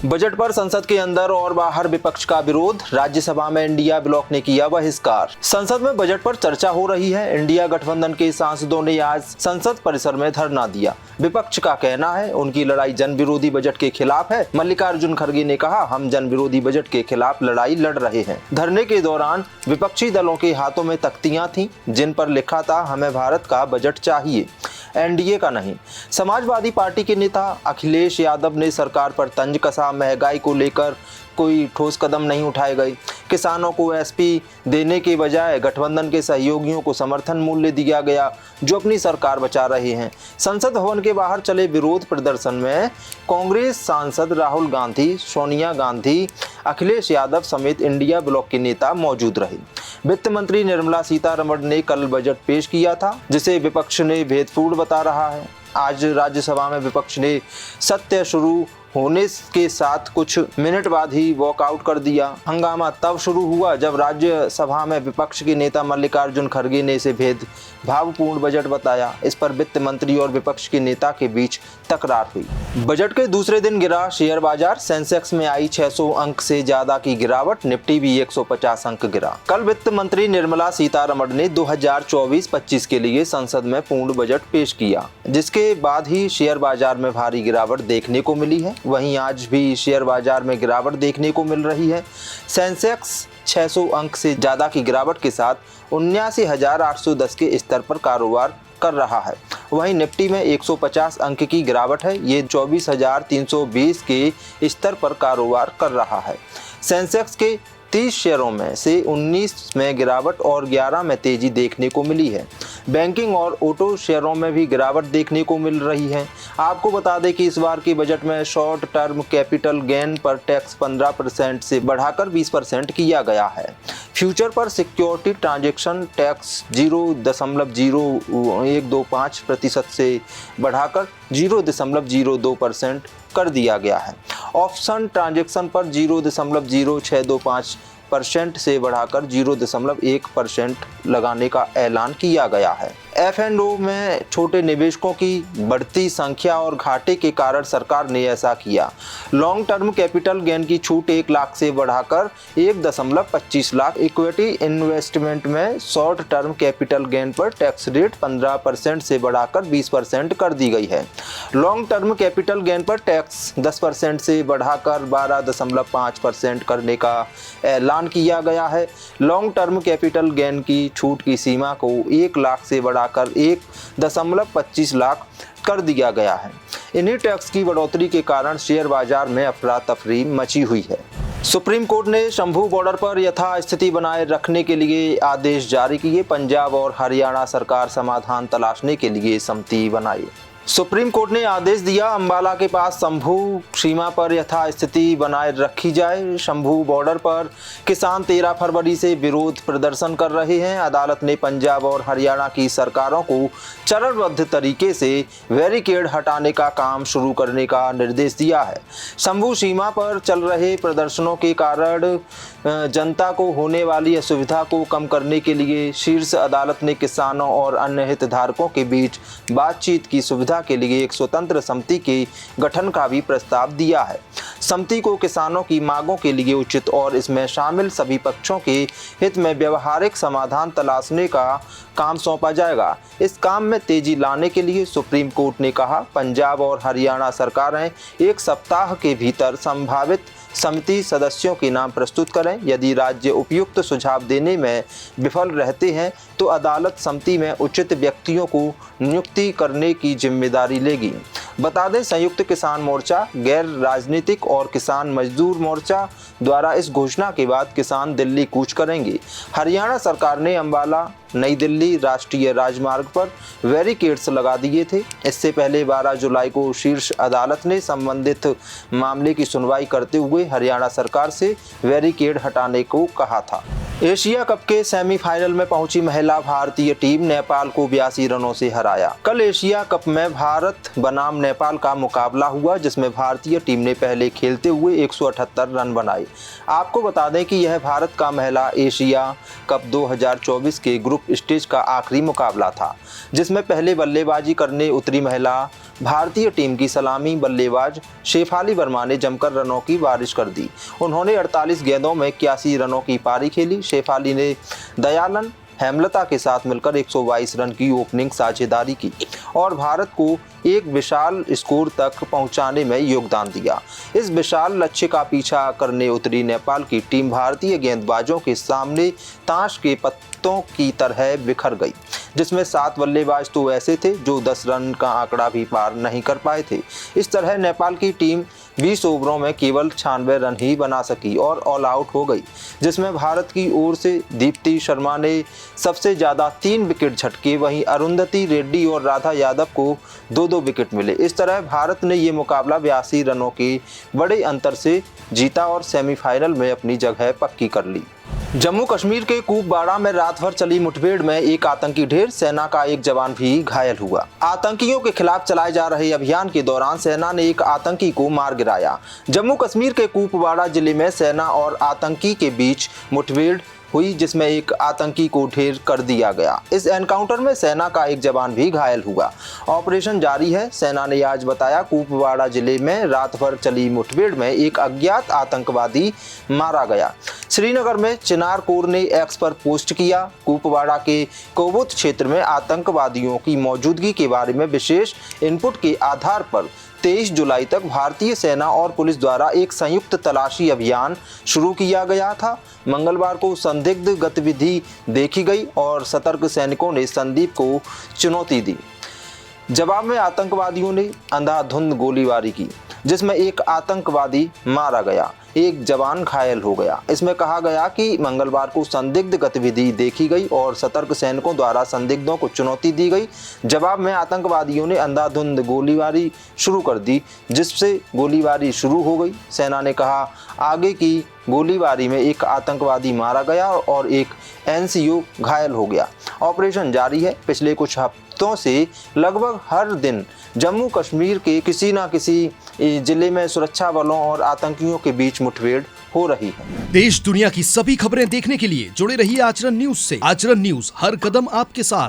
Budget पर संसद के अंदर और बाहर विपक्ष का विरोध, राज्यसभा में इंडिया ब्लॉक ने किया बहिष्कार। संसद में बजट पर चर्चा हो रही है। इंडिया गठबंधन के सांसदों ने आज संसद परिसर में धरना दिया। विपक्ष का कहना है उनकी लड़ाई जन विरोधी बजट के खिलाफ है। मल्लिकार्जुन खड़गे ने कहा, हम जन विरोधी बजट के खिलाफ लड़ाई लड़ रहे हैं। धरने के दौरान विपक्षी दलों के हाथों में तख्तियां थीं जिन पर लिखा था, हमें भारत का बजट चाहिए, एनडीए का नहीं। समाजवादी पार्टी के नेता अखिलेश यादव ने सरकार पर तंज कसा। महंगाई को लेकर कोई ठोस कदम नहीं उठाए गए। किसानों को एसपी देने के बजाय गठबंधन के सहयोगियों को समर्थन मूल्य दिया गया जो अपनी सरकार बचा रहे हैं। संसद भवन के बाहर चले विरोध प्रदर्शन में कांग्रेस सांसद राहुल गांधी, सोनिया गांधी, अखिलेश यादव समेत इंडिया ब्लॉक के नेता मौजूद रहे। वित्त मंत्री निर्मला सीतारमण ने कल बजट पेश किया था जिसे विपक्ष ने भेदपूर्ण बता रहा है। आज राज्यसभा में विपक्ष ने सत्र शुरू होने के साथ कुछ मिनट बाद ही वॉकआउट कर दिया। हंगामा तब शुरू हुआ जब राज्यसभा में विपक्ष के नेता मल्लिकार्जुन खड़गे ने इसे भेदभावपूर्ण बजट बताया। इस पर वित्त मंत्री और विपक्ष के नेता के बीच तकरार हुई। बजट के दूसरे दिन गिरा शेयर बाजार। सेंसेक्स में आई 600 अंक से ज्यादा की गिरावट, निफ्टी भी 150 अंक गिरा। कल वित्त मंत्री निर्मला सीतारमण ने 2024-25 के लिए संसद में पूर्ण बजट पेश किया, जिसके बाद ही शेयर बाजार में भारी गिरावट देखने को मिली है। वहीं आज भी शेयर बाजार में गिरावट देखने को मिल रही है। सेंसेक्स 600 अंक से ज्यादा की गिरावट के साथ 79,810 के स्तर पर कारोबार कर रहा है। वहीं निफ्टी में 150 अंक की गिरावट है। ये 24,320 के स्तर पर कारोबार कर रहा है। सेंसेक्स के 30 शेयरों में से 19 में गिरावट और 11 में तेजी देखने को मिली है। बैंकिंग और ऑटो शेयरों में भी गिरावट देखने को मिल रही है। आपको बता दें कि इस बार के बजट में शॉर्ट टर्म कैपिटल गेन पर टैक्स 15% से बढ़ाकर 20% किया गया है। फ्यूचर पर सिक्योरिटी ट्रांजैक्शन टैक्स 0.0125% से बढ़ाकर 0.02% कर दिया गया है। ऑप्शन ट्रांजैक्शन पर 0.0625% से बढ़ाकर 0.1% लगाने का ऐलान किया गया है। F&O में छोटे निवेशकों की बढ़ती संख्या और घाटे के कारण सरकार ने ऐसा किया। लॉन्ग टर्म कैपिटल गेन की छूट 1 लाख से बढ़ाकर 1.25 लाख। इक्विटी इन्वेस्टमेंट में शॉर्ट टर्म कैपिटल गेन पर टैक्स रेट 15% से बढ़ाकर 20% कर दी गई है। लॉन्ग टर्म कैपिटल गेन पर टैक्स 10% से बढ़ाकर 12.5% करने का ऐलान किया गया है। लॉन्ग टर्म कैपिटल गेन की छूट की सीमा को 1 लाख से बढ़ाकर 1.25 लाख कर दिया गया है। इन्हीं टैक्स की बढ़ोतरी के कारण शेयर बाजार में अफरा तफरी मची हुई है। सुप्रीम कोर्ट ने शंभू बॉर्डर पर यथास्थिति बनाए रखने के लिए आदेश जारी किए। पंजाब और हरियाणा सरकार समाधान तलाशने के लिए समिति बनाई। सुप्रीम कोर्ट ने आदेश दिया, अंबाला के पास शंभू सीमा पर यथास्थिति बनाए रखी जाए। शंभू बॉर्डर पर किसान 13 फरवरी से विरोध प्रदर्शन कर रहे हैं। अदालत ने पंजाब और हरियाणा की सरकारों को चरणबद्ध तरीके से बैरिकेड हटाने का काम शुरू करने का निर्देश दिया है। शंभू सीमा पर चल रहे प्रदर्शनों के कारण जनता को होने वाली असुविधा को कम करने के लिए शीर्ष अदालत ने किसानों और अन्य हितधारकों के बीच बातचीत की सुविधा के लिए एक स्वतंत्र समिति के गठन का भी प्रस्ताव दिया है। समिति को किसानों की मांगों के लिए उचित और इसमें शामिल सभी पक्षों के हित में व्यवहारिक समाधान तलाशने का काम सौंपा जाएगा। इस काम में तेजी लाने के लिए सुप्रीम कोर्ट ने कहा, पंजाब और हरियाणा सरकारें 1 सप्ताह के भीतर संभावित समिति सदस्यों के नाम प्रस्तुत करें। यदि राज्य उपयुक्त सुझाव देने में विफल रहते हैं तो अदालत समिति में उचित व्यक्तियों को नियुक्ति करने की जिम्मेदारी लेगी। बता दें, संयुक्त किसान मोर्चा, गैर राजनीतिक और किसान मजदूर मोर्चा द्वारा इस घोषणा के बाद किसान दिल्ली कूच करेंगे। हरियाणा सरकार ने अंबाला नई दिल्ली राष्ट्रीय राजमार्ग पर बैरिकेड्स लगा दिए थे। इससे पहले 12 जुलाई को शीर्ष अदालत ने संबंधित मामले की सुनवाई करते हुए हरियाणा सरकार से बैरिकेड हटाने को कहा था। एशिया कप के सेमीफाइनल में पहुंची महिला भारतीय टीम नेपाल को 82 रनों से हराया। कल एशिया कप में भारत बनाम नेपाल का मुकाबला हुआ, जिसमें भारतीय टीम ने पहले खेलते हुए 178 रन बनाए। आपको बता दें कि यह भारत का महिला एशिया कप 2024 के ग्रुप स्टेज का आखिरी मुकाबला था, जिसमें पहले बल्लेबाजी करने उतरी महिला भारतीय टीम की सलामी बल्लेबाज शेफाली वर्मा ने जमकर रनों की बारिश कर दी। उन्होंने 48 गेंदों में 81 रनों की पारी खेली। शेफाली ने दयालन हेमलता के साथ मिलकर 122 रन की ओपनिंग साझेदारी की और भारत को एक विशाल स्कोर तक पहुंचाने में योगदान दिया। इस विशाल लक्ष्य का पीछा करने उतरी नेपाल की टीम भारतीय गेंदबाजों के सामने ताश के पत्तों की तरह बिखर गई, जिसमें 7 बल्लेबाज तो ऐसे थे जो 10 रन का आंकड़ा भी पार नहीं कर पाए थे। इस तरह नेपाल की टीम 20 ओवरों में केवल 96 रन ही बना सकी और ऑल आउट हो गई, जिसमें भारत की ओर से दीप्ति शर्मा ने सबसे ज़्यादा 3 विकेट झटके, वहीं अरुंधति रेड्डी और राधा यादव को 2-2 विकेट मिले। इस तरह भारत ने ये मुकाबला 82 रनों के बड़े अंतर से जीता और सेमीफाइनल में अपनी जगह पक्की कर ली। जम्मू कश्मीर के कुपवाड़ा में रात भर चली मुठभेड़ में एक आतंकी ढेर, सेना का एक जवान भी घायल हुआ। आतंकियों के खिलाफ चलाए जा रहे अभियान के दौरान सेना ने एक आतंकी को मार गिराया। जम्मू कश्मीर के कुपवाड़ा जिले में सेना और आतंकी के बीच मुठभेड़ हुई, जिसमें एक आतंकी को ढेर कर दिया गया। इस एनकाउंटर में सेना का एक जवान भी घायल हुआ। ऑपरेशन जारी है। सेना ने आज बताया कुपवाड़ा जिले में रात भर चली मुठभेड़ में एक अज्ञात आतंकवादी मारा गया। श्रीनगर में चिनार कोर ने एक्स पर पोस्ट किया। कुपवाड़ा के कोबुत क्षेत्र में आतंकवादियों की मौजूदगी के बारे में विशेष इनपुट के आधार पर 23 जुलाई तक भारतीय सेना और पुलिस द्वारा एक संयुक्त तलाशी अभियान शुरू किया गया था। मंगलवार को संदिग्ध गतिविधि देखी गई और सतर्क सैनिकों ने संदीप को चुनौती दी। जवाब में आतंकवादियों ने अंधाधुंध गोलीबारी की, जिसमें एक आतंकवादी मारा गया, एक जवान घायल हो गया। इसमें कहा गया कि मंगलवार को संदिग्ध गतिविधि देखी गई और सतर्क सैनिकों द्वारा संदिग्धों को चुनौती दी गई। जवाब में आतंकवादियों ने अंधाधुंध गोलीबारी शुरू कर दी, जिससे गोलीबारी शुरू हो गई। सेना ने कहा आगे की गोलीबारी में एक आतंकवादी मारा गया और एक एनसीओ घायल हो गया। ऑपरेशन जारी है। पिछले कुछ हफ्तों से लगभग हर दिन जम्मू कश्मीर के किसी न किसी जिले में सुरक्षा बलों और आतंकियों के बीच मुठभेड़ हो रही है। देश दुनिया की सभी खबरें देखने के लिए जुड़े रहिए आचरण न्यूज से। आचरण न्यूज, हर कदम आपके साथ।